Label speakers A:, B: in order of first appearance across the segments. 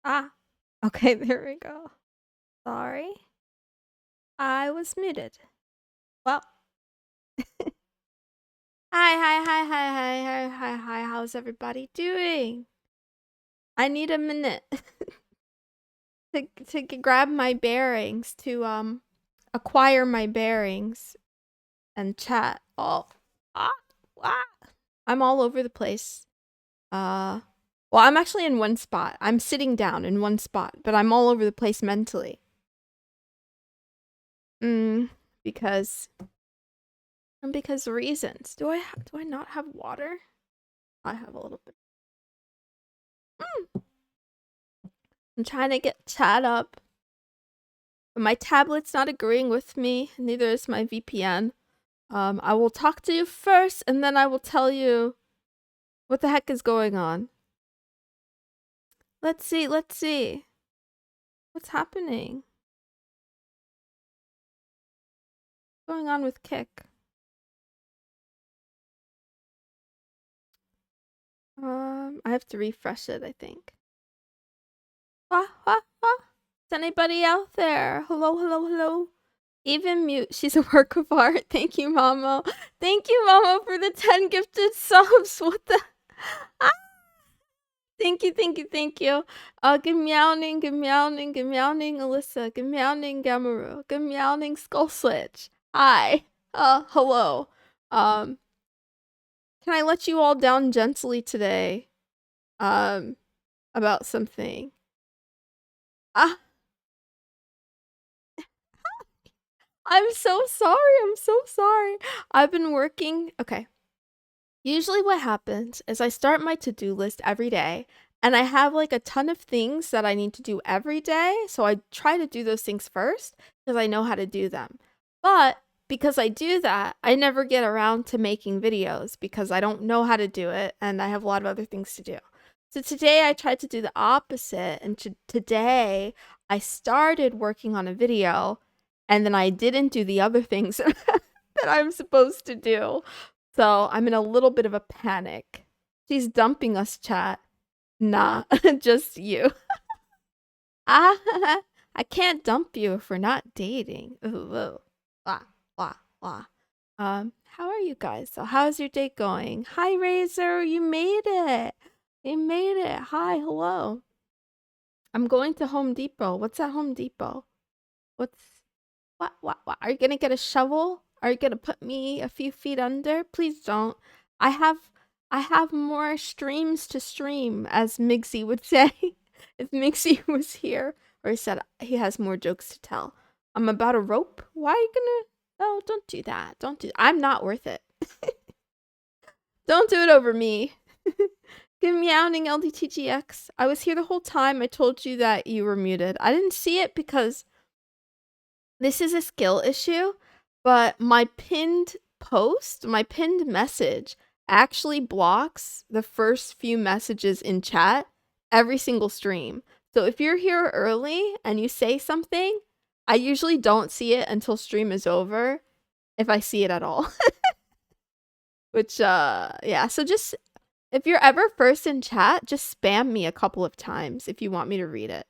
A: Ah, okay, there we go. Sorry. I was muted. Well, hi. How's everybody doing? I need a minute to grab my bearings, to acquire my bearings and chat. Oh, ah, ah. I'm all over the place. Well, I'm actually in one spot. I'm sitting down in one spot, but I'm all over the place mentally. Because reasons. Do I not have water? I have a little bit. I'm trying to get chat up. But my tablet's not agreeing with me. Neither is my VPN. I will talk to you first, and then I will tell you what the heck is going on. Let's see. What's happening? What's going on with Kick? I have to refresh it, I think. Is anybody out there? Hello. Even mute. She's a work of art. Thank you, Mama. Thank you, Mama, for the 10 gifted subs. What the? Ah! Thank you. Good meowing, Alyssa. Good meowing, Gamaru. Good meowing, Skull Switch. Hi. Hello. Can I let you all down gently today? About something. I'm so sorry. I've been working. Okay. Usually what happens is I start my to-do list every day, and I have like a ton of things that I need to do every day. So I try to do those things first because I know how to do them. But because I do that, I never get around to making videos because I don't know how to do it, and I have a lot of other things to do. So today I tried to do the opposite, and today I started working on a video, and then I didn't do the other things that I'm supposed to do. So I'm in a little bit of a panic. She's dumping us, chat. Nah, just you. I can't dump you if we're not dating. Ooh. Blah. How are you guys? So how's your day going? Hi, Razor. You made it. Hi, hello. I'm going to Home Depot. What's at Home Depot? What? Are you gonna get a shovel? Are you gonna put me a few feet under? Please don't. I have more streams to stream, as Migsy would say. If Migsy was here, or he said he has more jokes to tell. I'm about a rope. Why are you gonna? No, don't do that. I'm not worth it. Don't do it over me. Good meowing, LDTGX. I was here the whole time. I told you that you were muted. I didn't see it because this is a skill issue, but my pinned post, my pinned message actually blocks the first few messages in chat every single stream. So if you're here early and you say something, I usually don't see it until stream is over, if I see it at all. Which, yeah, so just, if you're ever first in chat, just spam me a couple of times if you want me to read it.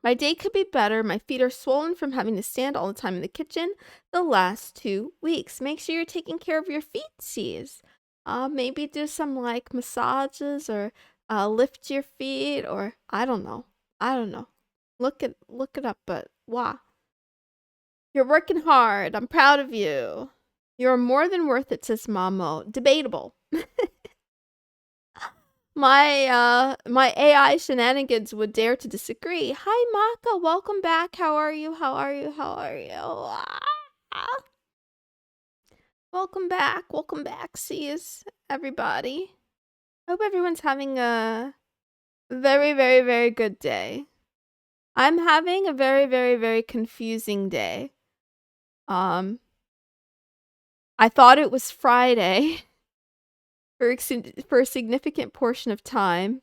A: My day could be better. My feet are swollen from having to stand all the time in the kitchen the last 2 weeks. Make sure you're taking care of your feetsies. Maybe do some like massages or lift your feet, or I don't know. Look it up, but wow. You're working hard. I'm proud of you. You're more than worth it, says Mamo. Debatable. My AI shenanigans would dare to disagree. Hi, Maka. Welcome back. How are you? Welcome back. See you, everybody. Hope everyone's having a very, very, very good day. I'm having a very, very, very confusing day. I thought it was Friday for a significant portion of time.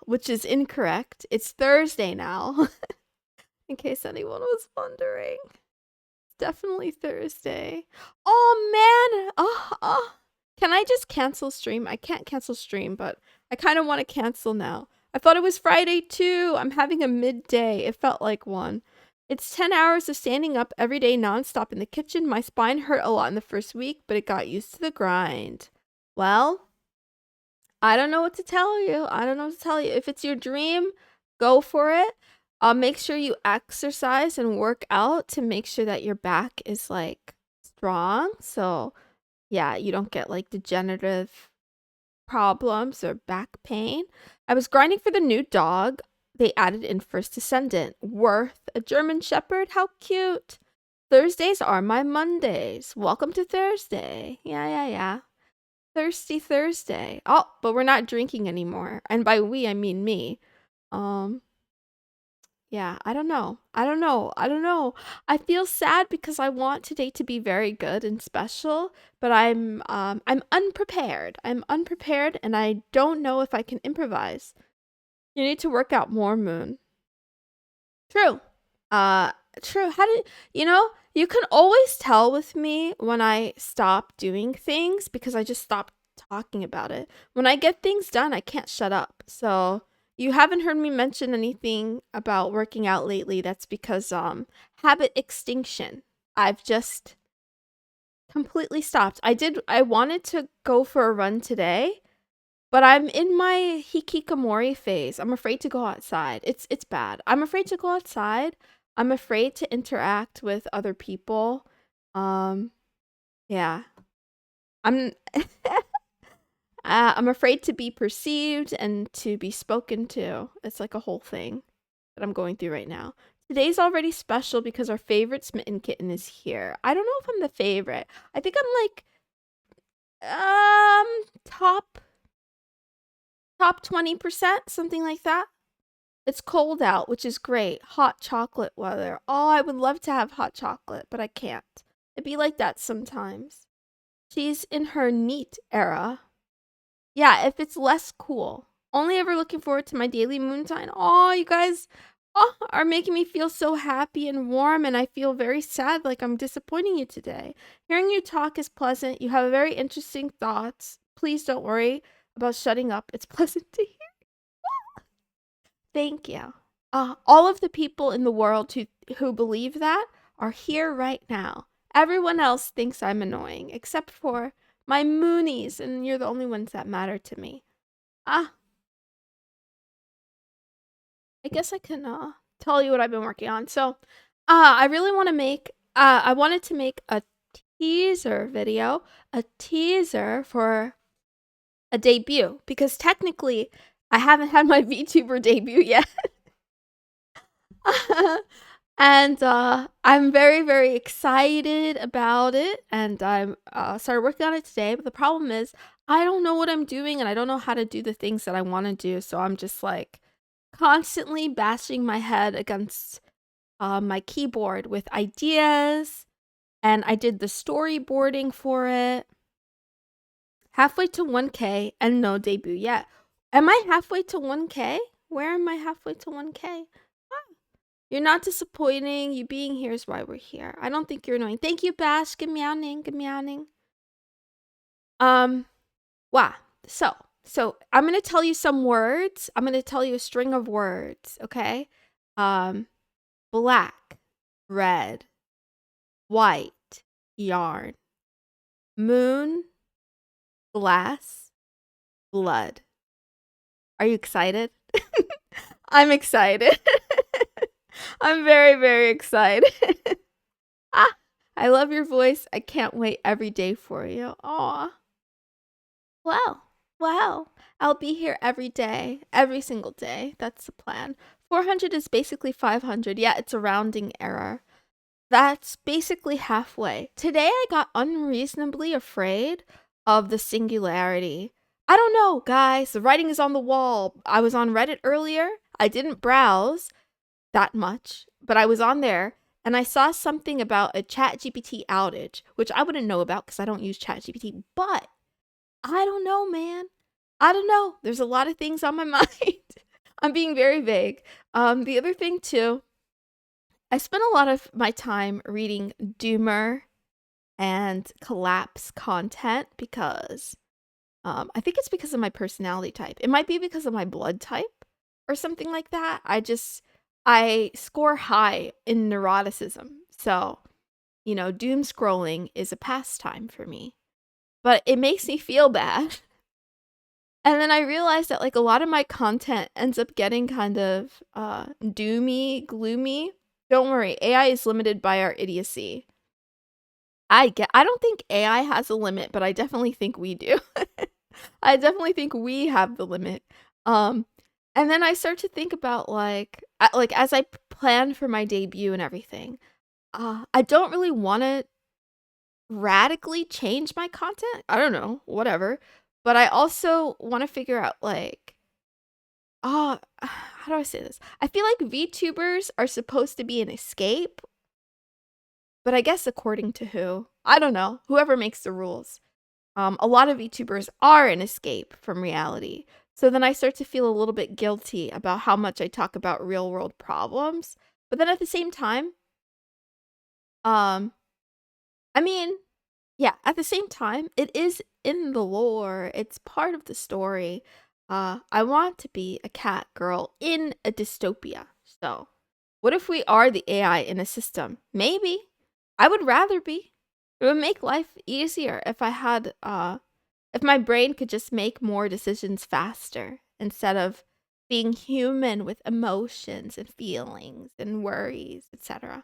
A: Which is incorrect. It's Thursday now. In case anyone was wondering. It's definitely Thursday. Oh man! Can I just cancel stream? I can't cancel stream, but I kind of want to cancel now. I thought it was Friday too. I'm having a midday. It felt like one. It's 10 hours of standing up every day nonstop in the kitchen. My spine hurt a lot in the first week, but it got used to the grind. Well, I don't know what to tell you. I don't know what to tell you. If it's your dream, go for it. Make sure you exercise and work out to make sure that your back is like strong. So yeah, you don't get like degenerative problems or back pain. I was grinding for the new dog they added in First Descendant. Worth, a German Shepherd. How cute. Thursdays are my Mondays. Welcome to Thursday. Yeah. Thirsty Thursday. Oh, but we're not drinking anymore. And by we, I mean me. Yeah, I don't know. I feel sad because I want today to be very good and special, but I'm unprepared. I'm unprepared and I don't know if I can improvise. You need to work out more, Moon. True. True. You can always tell with me when I stop doing things because I just stop talking about it. When I get things done, I can't shut up. So you haven't heard me mention anything about working out lately. That's because habit extinction. I've just completely stopped. I wanted to go for a run today, but I'm in my hikikomori phase. I'm afraid to go outside. It's bad. I'm afraid to go outside. I'm afraid to interact with other people. Yeah. I'm I'm afraid to be perceived and to be spoken to. It's like a whole thing that I'm going through right now. Today's already special because our favorite smitten kitten is here. I don't know if I'm the favorite. I think I'm like top 20%, something like that. It's cold out, which is great. Hot chocolate weather. Oh, I would love to have hot chocolate, but I can't. It'd be like that sometimes. She's in her neat era. Yeah, if it's less cool. Only ever looking forward to my daily moontime. Oh, you guys are making me feel so happy and warm, and I feel very sad like I'm disappointing you today. Hearing you talk is pleasant. You have very interesting thoughts. Please don't worry about shutting up. It's pleasant to hear. Thank you. All of the people in the world who believe that are here right now. Everyone else thinks I'm annoying, except for my moonies, and you're the only ones that matter to me. I guess I can tell you what I've been working on. So, I really want to make. I wanted to make a teaser video, a teaser for a debut, because technically I haven't had my VTuber debut yet. And I'm very, very excited about it. And I started working on it today. But the problem is, I don't know what I'm doing and I don't know how to do the things that I want to do. So I'm just like constantly bashing my head against my keyboard with ideas. And I did the storyboarding for it. Halfway to 1K and no debut yet. Am I halfway to 1K? Where am I halfway to 1K? You're not disappointing. You being here is why we're here. I don't think you're annoying. Thank you, Bash. Good meowing. Good meowing. Wow. So I'm gonna tell you some words. I'm gonna tell you a string of words, okay? Black, red, white, yarn, moon, glass, blood. Are you excited? I'm excited. I'm very, very excited. I love your voice. I can't wait every day for you. Aw. Well, I'll be here every day, every single day. That's the plan. 400 is basically 500. Yeah, it's a rounding error. That's basically halfway. Today I got unreasonably afraid of the singularity. I don't know, guys. The writing is on the wall. I was on Reddit earlier. I didn't browse that much, but I was on there and I saw something about a ChatGPT outage, which I wouldn't know about because I don't use ChatGPT, but I don't know, man. I don't know. There's a lot of things on my mind. I'm being very vague. The other thing too, I spent a lot of my time reading doomer and collapse content because I think it's because of my personality type. It might be because of my blood type or something like that. I score high in neuroticism. So, doom scrolling is a pastime for me. But it makes me feel bad. And then I realized that like a lot of my content ends up getting kind of doomy, gloomy. Don't worry, AI is limited by our idiocy. I don't think AI has a limit, but I definitely think we do. I definitely think we have the limit. And then I start to think about like as I plan for my debut and everything. I don't really want to radically change my content. I don't know, whatever. But I also want to figure out like how do I say this? I feel like VTubers are supposed to be an escape, but I guess according to who? I don't know. Whoever makes the rules. A lot of VTubers are an escape from reality. So then I start to feel a little bit guilty about how much I talk about real world problems. But then at the same time, um, I mean, yeah, at the same time, it is in the lore. It's part of the story. I want to be a cat girl in a dystopia. So, what if we are the AI in a system? Maybe. I would rather be. It would make life easier if I had if my brain could just make more decisions faster instead of being human with emotions and feelings and worries, etc.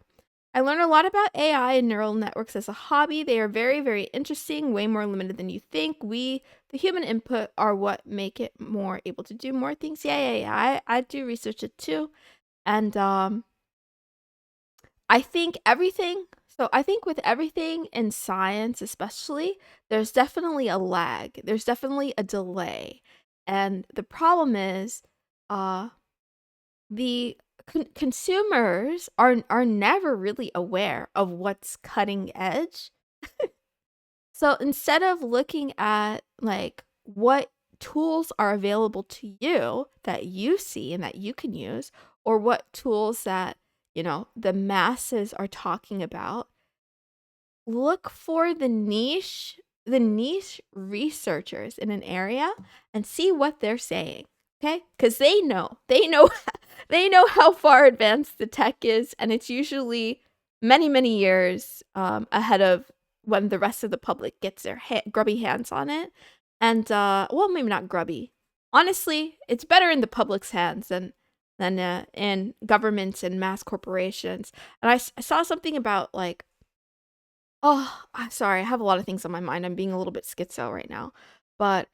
A: I learned a lot about AI and neural networks as a hobby. They are very, very interesting, way more limited than you think. The human input, are what make it more able to do more things. Yeah. I do research it too. And I think with everything in science, especially, there's definitely a lag. There's definitely a delay. And the problem is, the consumers are never really aware of what's cutting edge. So instead of looking at like what tools are available to you that you see and that you can use, or what tools that, the masses are talking about, look for the niche researchers in an area and see what they're saying. Okay? Because they know how far advanced the tech is, and it's usually many, many years ahead of when the rest of the public gets their grubby hands on it. And well, maybe not grubby. Honestly, it's better in the public's hands than in governments and mass corporations. And I saw something about like, oh, I'm sorry, I have a lot of things on my mind. I'm being a little bit schizo right now, but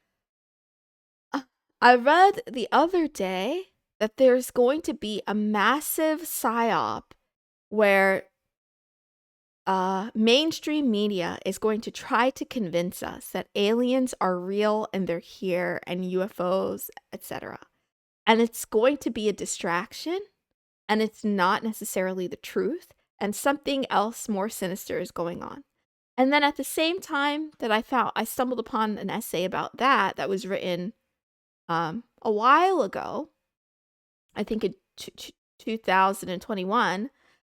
A: I read the other day that there's going to be a massive psyop where mainstream media is going to try to convince us that aliens are real and they're here and UFOs, etc. And it's going to be a distraction, and it's not necessarily the truth, and something else more sinister is going on. And then at the same time that I stumbled upon an essay about that was written a while ago, I think in 2021.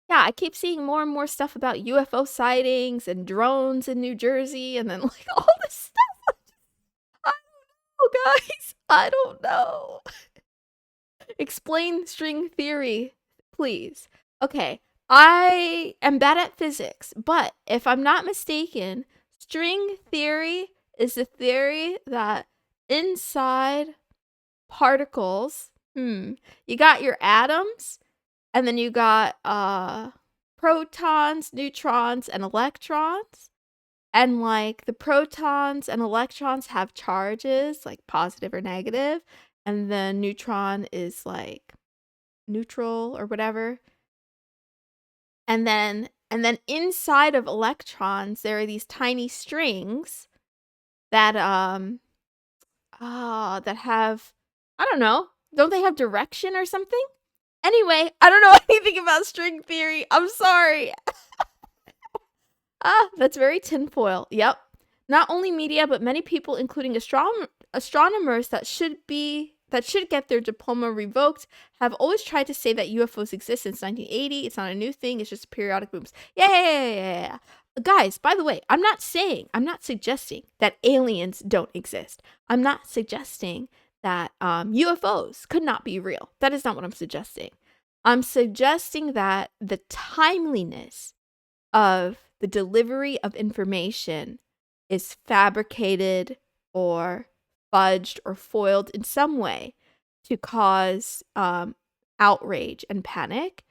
A: Yeah, I keep seeing more and more stuff about UFO sightings and drones in New Jersey, and then like all this stuff. I don't know, guys. I don't know. Explain string theory, please. Okay, I am bad at physics, but if I'm not mistaken, string theory is the theory that inside particles, you got your atoms, and then you got protons, neutrons, and electrons. And like the protons and electrons have charges, like positive or negative, and the neutron is like neutral or whatever. And then inside of electrons there are these tiny strings that that have, I don't know, don't they have direction or something? Anyway, I don't know anything about string theory. I'm sorry. That's very tinfoil. Yep. Not only media, but many people, including astronomers that should get their diploma revoked, have always tried to say that UFOs exist since 1980. It's not a new thing. It's just periodic booms. Yeah. guys, by the way, I'm not suggesting that aliens don't exist. I'm not suggesting that UFOs could not be real. That is not what I'm suggesting. I'm suggesting that the timeliness of the delivery of information is fabricated or fudged or foiled in some way to cause outrage and panic.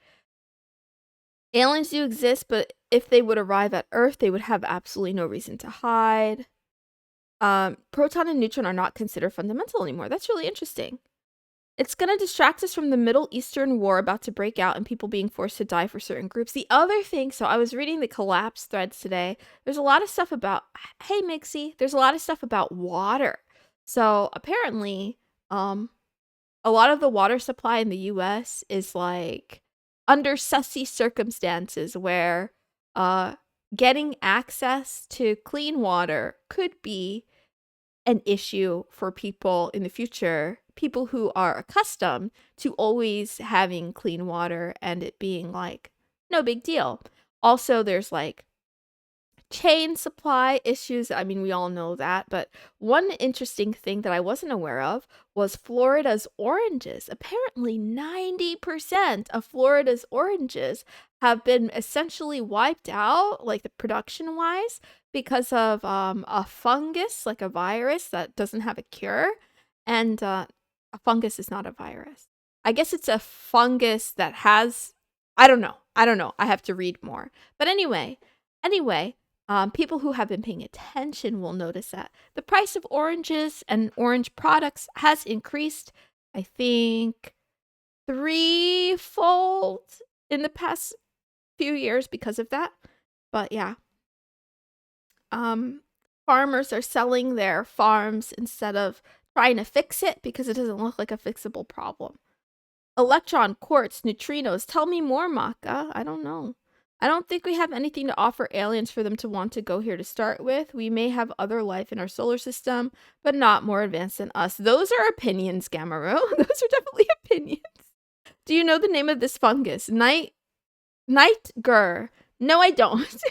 A: Aliens do exist, but if they would arrive at Earth, they would have absolutely no reason to hide. Proton and neutron are not considered fundamental anymore. That's really interesting. It's going to distract us from the Middle Eastern war about to break out and people being forced to die for certain groups. The other thing, so I was reading the collapse threads today. There's a lot of stuff about, hey Mixie, there's a lot of stuff about water. So apparently, a lot of the water supply in the US is like under sussy circumstances where getting access to clean water could be an issue for people in the future, people who are accustomed to always having clean water and it being like no big deal. Also, there's like chain supply issues. I mean, we all know that, but one interesting thing that I wasn't aware of was Florida's oranges. Apparently 90% of Florida's oranges have been essentially wiped out, like the production wise, because of a fungus, like a virus that doesn't have a cure. And a fungus is not a virus. I guess it's a fungus that has, I don't know. I have to read more. But anyway, people who have been paying attention will notice that the price of oranges and orange products has increased, I think, threefold in the past few years because of that. But yeah. Farmers are selling their farms instead of trying to fix it because it doesn't look like a fixable problem. Electron, quartz, neutrinos. Tell me more, Maka. I don't know. I don't think we have anything to offer aliens for them to want to go here to start with. We may have other life in our solar system, but not more advanced than us. Those are opinions, Gamaru. Those are definitely opinions. Do you know the name of this fungus? Nightgur. No, I don't.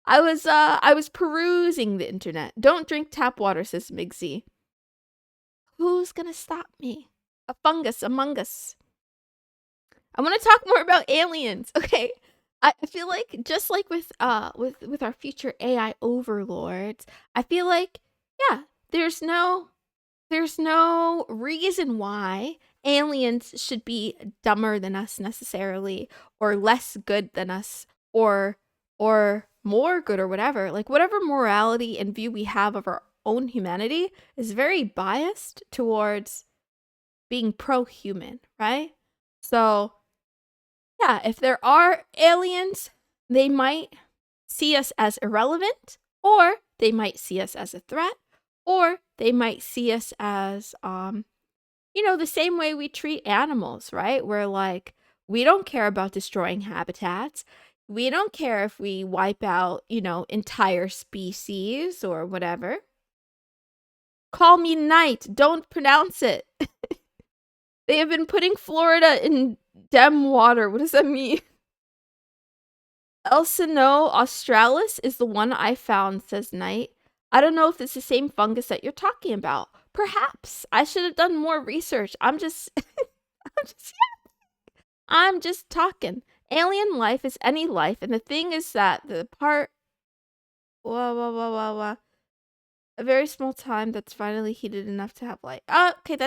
A: I was perusing the internet. Don't drink tap water, says Migsy. Who's gonna stop me? A fungus among us. I want to talk more about aliens. Okay. I feel like just like with our future AI overlords, I feel like yeah, there's no reason why aliens should be dumber than us necessarily, or less good than us, or more good, or whatever. Like whatever morality and view we have of our own humanity is very biased towards being pro-human, right? So yeah, if there are aliens, they might see us as irrelevant, or they might see us as a threat, or they might see us as, the same way we treat animals, right? Where like, we don't care about destroying habitats. We don't care if we wipe out, entire species or whatever. Call me Knight. Don't pronounce it. They have been putting Florida in dem water. What does that mean? Elsino australis is the one I found, says Knight. I don't know if it's the same fungus that you're talking about. Perhaps. I should have done more research. I'm just talking. Alien life is any life, and the thing is that the part a very small time that's finally heated enough to have light. Okay,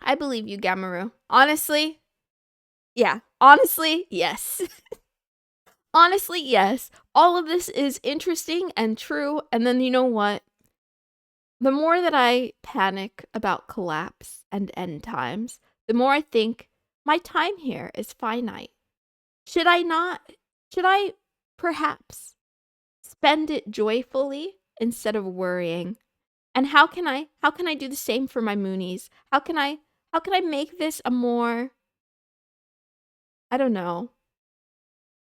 A: I believe you, Gamaru. Honestly, yeah. Honestly, yes. Honestly, yes. All of this is interesting and true. And then you know what? The more that I panic about collapse and end times, the more I think my time here is finite. Should I perhaps spend it joyfully instead of worrying? And how can I do the same for my Moonies? How can I make this a more, I don't know,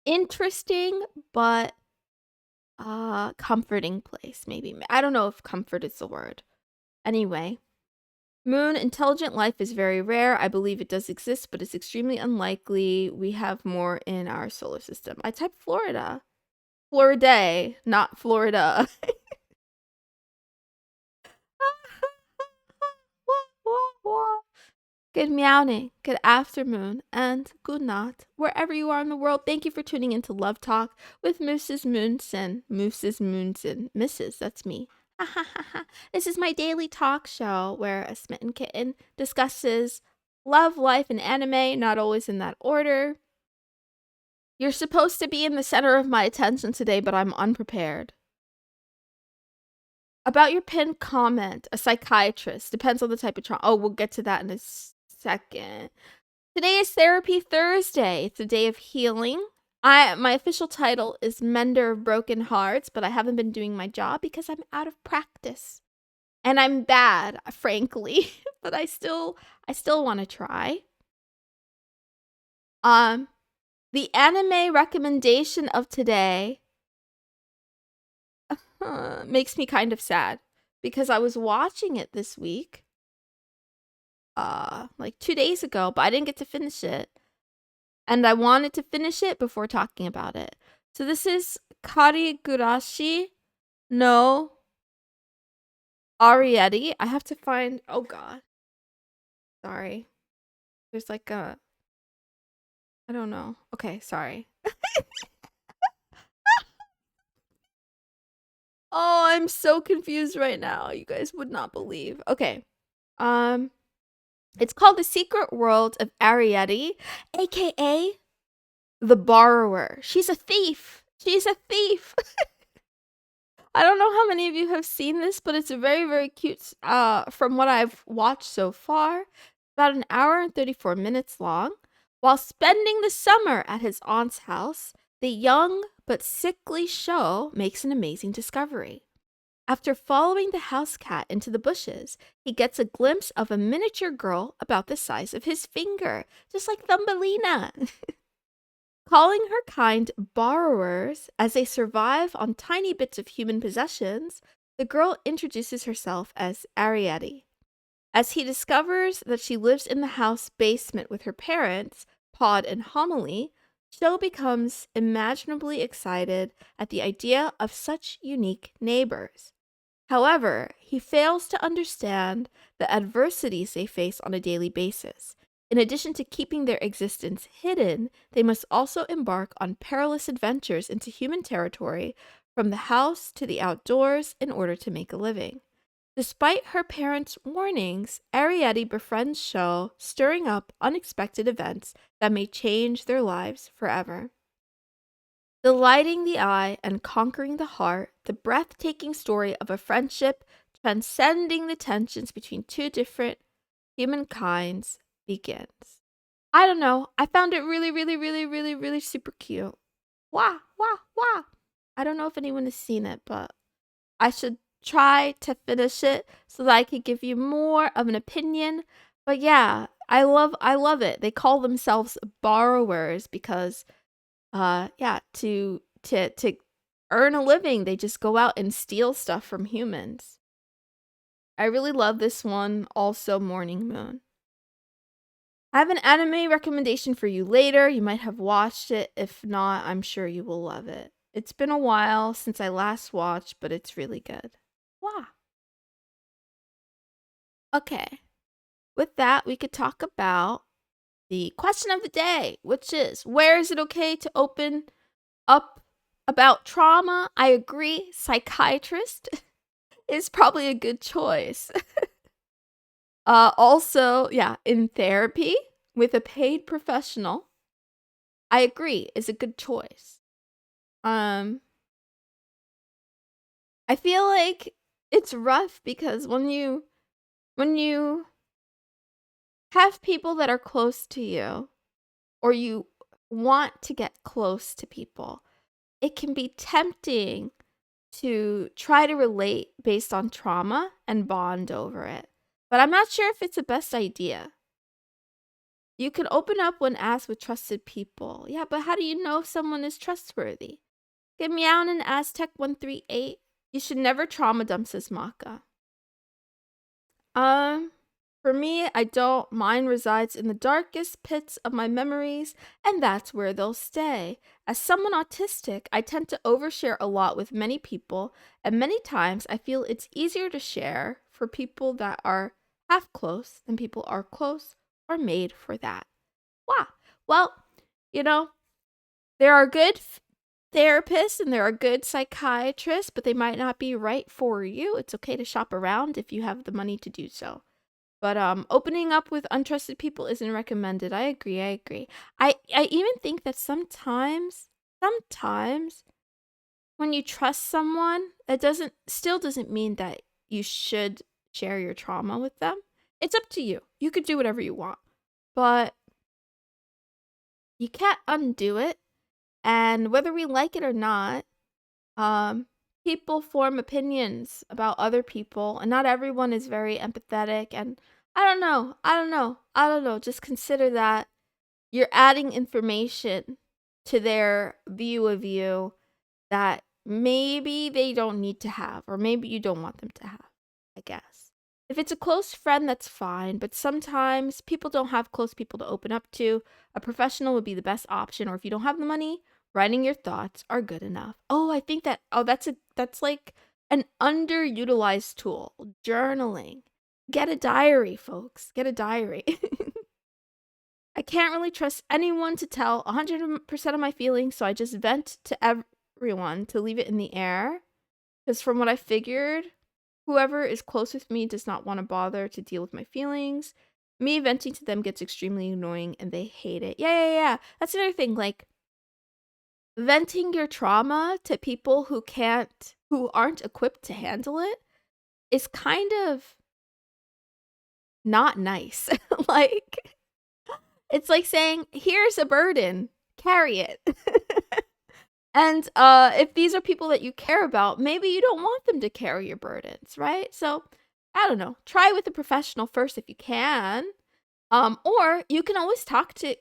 A: interesting but comforting place, maybe. I don't know if comfort is the word. Anyway, Moon, intelligent life is very rare. I believe it does exist, but it's extremely unlikely. We have more in our solar system. I typed Florida. Florida, not Florida. Good meowing, good afternoon, and good night, wherever you are in the world. Thank you for tuning into Love Talk with Missusmoonson. Mrs. That's me. This is my daily talk show where a smitten kitten discusses love, life, and anime, not always in that order. You're supposed to be in the center of my attention today, but I'm unprepared. About your pinned comment, a psychiatrist. Depends on the type of trauma. Oh, we'll get to that in a second. Today is Therapy Thursday. It's a day of healing. My official title is Mender of Broken Hearts, but I haven't been doing my job because I'm out of practice. And I'm bad, frankly, but I still want to try. The anime recommendation of today makes me kind of sad because I was watching it this week, like 2 days ago, but I didn't get to finish it. And I wanted to finish it before talking about it. So this is Karigurashi no Arietti. I have to find, oh god. Sorry. There's like a, I don't know. Okay, sorry. Oh, I'm so confused right now. You guys would not believe. Okay. It's called The Secret World of Arietti, aka The Borrower. She's a thief. She's a thief. I don't know how many of you have seen this, but it's very, very cute. From what I've watched so far, about an hour and 34 minutes long. While spending the summer at his aunt's house, the young but sickly Sho makes an amazing discovery. After following the house cat into the bushes, he gets a glimpse of a miniature girl about the size of his finger, just like Thumbelina. Calling her kind borrowers as they survive on tiny bits of human possessions, the girl introduces herself as Arietti. As he discovers that she lives in the house basement with her parents, Pod and Homily, Sho becomes imaginably excited at the idea of such unique neighbors. However, he fails to understand the adversities they face on a daily basis. In addition to keeping their existence hidden, they must also embark on perilous adventures into human territory, from the house to the outdoors, in order to make a living. Despite her parents' warnings, Arietti befriends Sho, stirring up unexpected events that may change their lives forever. Delighting the eye and conquering the heart, the breathtaking story of a friendship transcending the tensions between two different humankinds begins. I don't know. I found it really, really, really, really, really super cute. Wah, wah, wah. I don't know if anyone has seen it, but I should try to finish it so that I could give you more of an opinion. But yeah, I love it. They call themselves borrowers because to earn a living, they just go out and steal stuff from humans. I really love this one, also Morning Moon. I have an anime recommendation for you later. You might have watched it. If not, I'm sure you will love it. It's been a while since I last watched, but it's really good. Wow. Okay. With that, we could talk about the question of the day, which is, where is it okay to open up about trauma? I agree, psychiatrist is probably a good choice. Also, yeah, in therapy with a paid professional, I agree, is a good choice. I feel like it's rough because when you have people that are close to you, or you want to get close to people, it can be tempting to try to relate based on trauma and bond over it. But I'm not sure if it's the best idea. You can open up when asked with trusted people. Yeah, but how do you know if someone is trustworthy? Get me out in Aztec138. You should never trauma dump, says Maka. For me, I don't. Mine resides in the darkest pits of my memories, and that's where they'll stay. As someone autistic, I tend to overshare a lot with many people, and many times I feel it's easier to share for people that are half close than people are close or made for that. Wow. Well, you know, there are good therapists and there are good psychiatrists, but they might not be right for you. It's okay to shop around if you have the money to do so. But opening up with untrusted people isn't recommended. I agree. I even think that sometimes when you trust someone, it still doesn't mean that you should share your trauma with them. It's up to you. You could do whatever you want. But you can't undo it. And whether we like it or not, people form opinions about other people, and not everyone is very empathetic. And I don't know. Just consider that you're adding information to their view of you that maybe they don't need to have, or maybe you don't want them to have, I guess. If it's a close friend, that's fine, but sometimes people don't have close people to open up to. A professional would be the best option, or if you don't have the money, writing your thoughts are good enough. I think that's like an underutilized tool. Journaling. Get a diary, folks. Get a diary. I can't really trust anyone to tell 100% of my feelings, so I just vent to everyone to leave it in the air. Because from what I figured, whoever is close with me does not want to bother to deal with my feelings. Me venting to them gets extremely annoying and they hate it. Yeah. That's another thing. Like, venting your trauma to people who aren't equipped to handle it is kind of not nice. Like, it's like saying, here's a burden, carry it. And if these are people that you care about, maybe you don't want them to carry your burdens, right? So, I don't know. Try with a professional first if you can. Or you can always talk to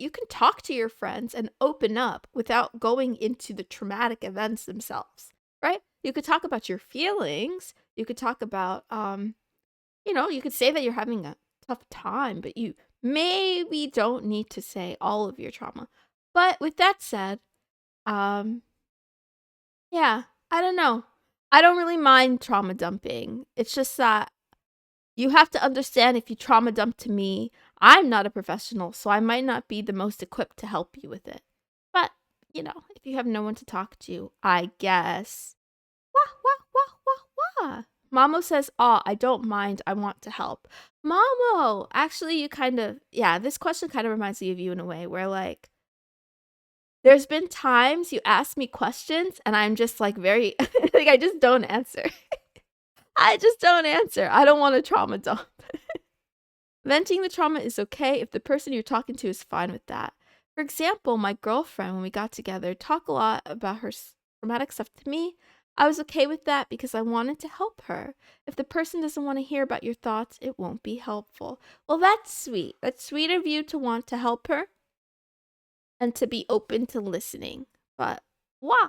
A: your friends and open up without going into the traumatic events themselves, right? You could talk about your feelings. You could talk about, you could say that you're having a tough time, but you maybe don't need to say all of your trauma. But with that said, yeah, I don't know. I don't really mind trauma dumping. It's just that you have to understand, if you trauma dump to me, I'm not a professional, so I might not be the most equipped to help you with it. But, if you have no one to talk to, I guess. Wah, wah, wah, wah, wah. Mamo says, I don't mind. I want to help. Mamo, actually, this question kind of reminds me of you in a way where, like, there's been times you ask me questions and I'm just like very, like, I just don't answer. I just don't answer. I don't want to trauma dump. Venting the trauma is okay if the person you're talking to is fine with that. For example, my girlfriend, when we got together, talked a lot about her traumatic stuff to me. I was okay with that because I wanted to help her. If the person doesn't want to hear about your thoughts, it won't be helpful. Well, that's sweet. That's sweet of you to want to help her and to be open to listening. But wah,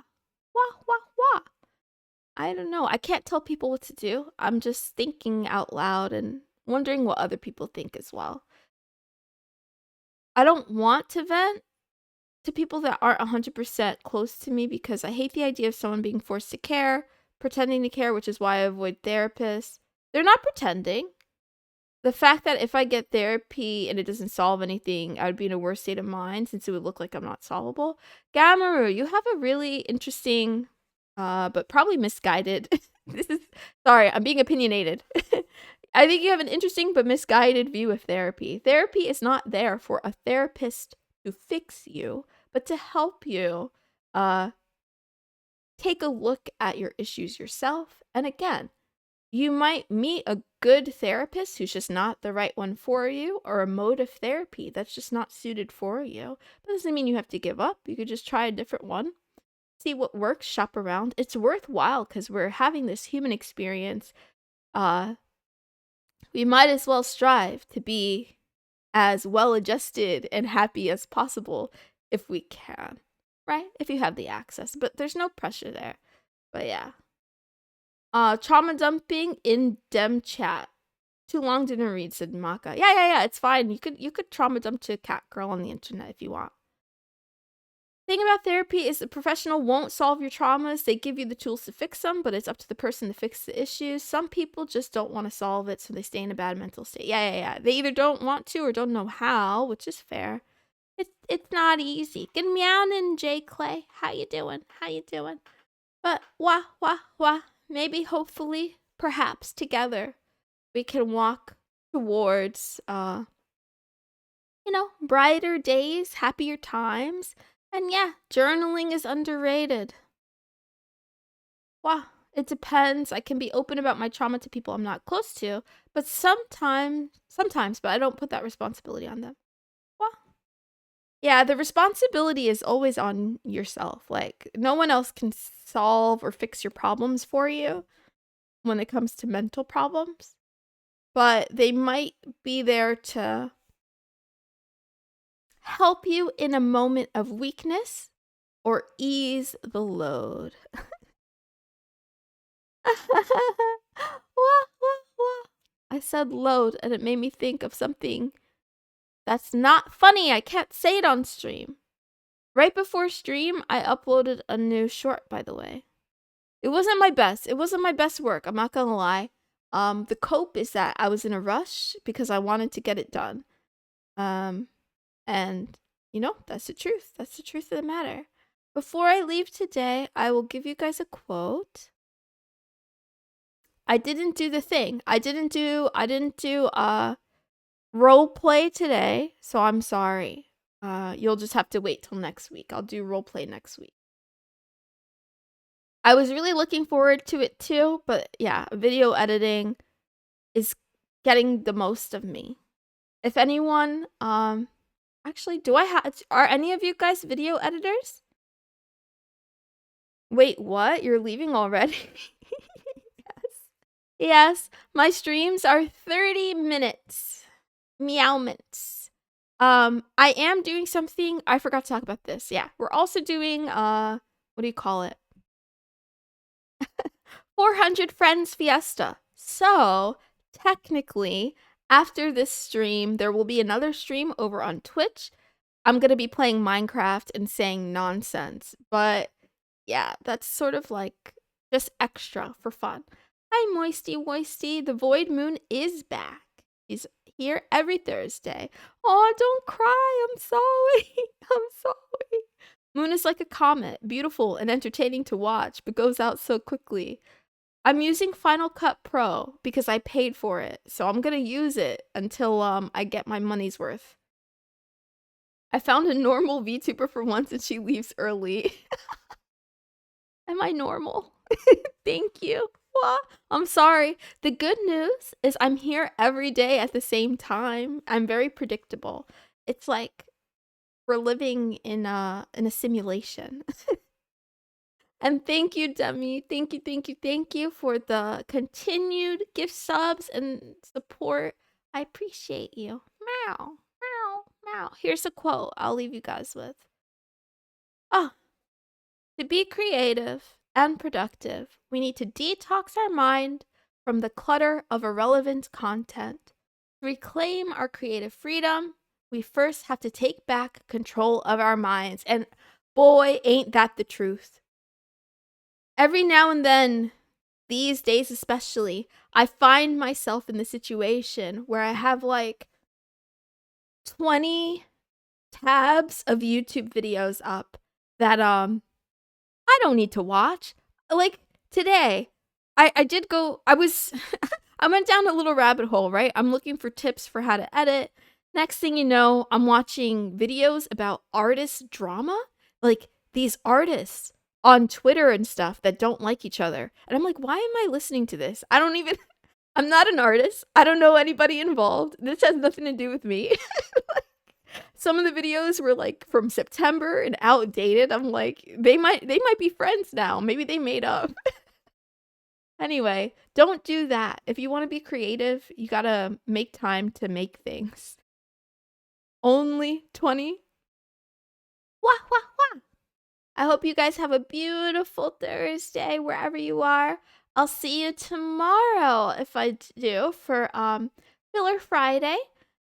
A: wah, wah, wah. I don't know. I can't tell people what to do. I'm just thinking out loud and wondering what other people think as well. I don't want to vent to people that aren't 100% close to me because I hate the idea of someone being forced to care, pretending to care, which is why I avoid therapists. They're not pretending. The fact that if I get therapy and it doesn't solve anything, I would be in a worse state of mind since it would look like I'm not solvable. Gamaru, you have a really interesting, but probably misguided. Sorry, I'm being opinionated. I think you have an interesting but misguided view of therapy. Therapy is not there for a therapist to fix you, but to help you take a look at your issues yourself. And again, you might meet a good therapist who's just not the right one for you, or a mode of therapy that's just not suited for you. That doesn't mean you have to give up. You could just try a different one. See what works, shop around. It's worthwhile because we're having this human experience. We might as well strive to be as well adjusted and happy as possible if we can, right? If you have the access, but there's no pressure there. But yeah. Trauma dumping in dem chat. Too long didn't read, said Maka. Yeah, it's fine. You could trauma dump to a cat girl on the internet if you want. Thing about therapy is the professional won't solve your traumas. They give you the tools to fix them, but it's up to the person to fix the issues. Some people just don't want to solve it, so they stay in a bad mental state. Yeah. They either don't want to or don't know how, which is fair. It's not easy. Good meowing, J Clay. How you doing? But wah. Maybe, hopefully, perhaps together we can walk towards brighter days, happier times. And yeah, journaling is underrated. Wow, it depends. I can be open about my trauma to people I'm not close to, but sometimes, but I don't put that responsibility on them. Wow. Yeah, the responsibility is always on yourself. Like, no one else can solve or fix your problems for you when it comes to mental problems, but they might be there to help you in a moment of weakness or ease the load. Wah. I said load and it made me think of something that's not funny. I can't say it on stream. Right before stream, I uploaded a new short, by the way. It wasn't my best. It wasn't my best work. I'm not gonna lie. The cope is that I was in a rush because I wanted to get it done. And that's the truth. That's the truth of the matter. Before I leave today, I will give you guys a quote. I didn't do the thing. I didn't do role play today, so I'm sorry. You'll just have to wait till next week. I'll do role play next week. I was really looking forward to it too, but yeah, video editing is getting the most of me. If anyone, actually, are any of you guys video editors? Wait, what? You're leaving already? Yes, my streams are 30 minutes. Meowments. I am doing something. I forgot to talk about this. Yeah, we're also doing, what do you call it? 400 Friends Fiesta. So, technically, after this stream, there will be another stream over on Twitch. I'm going to be playing Minecraft and saying nonsense. But, yeah, that's sort of like just extra for fun. Hi, Moisty. The Void Moon is back. He's here every Thursday. Oh, don't cry. I'm sorry. Moon is like a comet, beautiful and entertaining to watch, but goes out so quickly. I'm using Final Cut Pro because I paid for it, so I'm gonna use it until I get my money's worth. I found a normal VTuber for once and she leaves early. Am I normal? Thank you. I'm sorry. The good news is I'm here every day at the same time. I'm very predictable. It's like we're living in a simulation. And thank you, Demi. Thank you for the continued gift subs and support. I appreciate you. Meow. Here's a quote I'll leave you guys with. To be creative and productive, we need to detox our mind from the clutter of irrelevant content. To reclaim our creative freedom, we first have to take back control of our minds. And boy, ain't that the truth. Every now and then, these days especially, I find myself in the situation where I have like 20 tabs of YouTube videos up that I don't need to watch. Like today, I did go, I went down a little rabbit hole, right? I'm looking for tips for how to edit. Next thing you know, I'm watching videos about artist drama. Like these artists on Twitter and stuff that don't like each other. And I'm like, why am I listening to this? I'm not an artist. I don't know anybody involved. This has nothing to do with me. Some of the videos were like from September and outdated. I'm like, they might be friends now. Maybe they made up. Anyway, don't do that. If you want to be creative, you gotta make time to make things. Only 20? Wah. I hope you guys have a beautiful Thursday wherever you are. I'll see you tomorrow if I do for Filler Friday.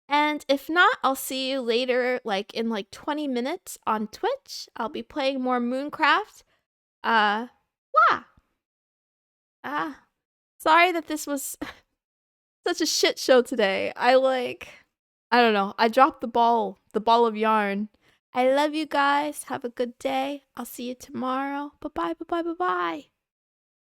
A: And if not, I'll see you later, like in like 20 minutes on Twitch. I'll be playing more Mooncraft. Wow. Ah, sorry that this was such a shit show today. I don't know. I dropped the ball of yarn. I love you guys. Have a good day. I'll see you tomorrow. Bye bye, bye bye, bye bye.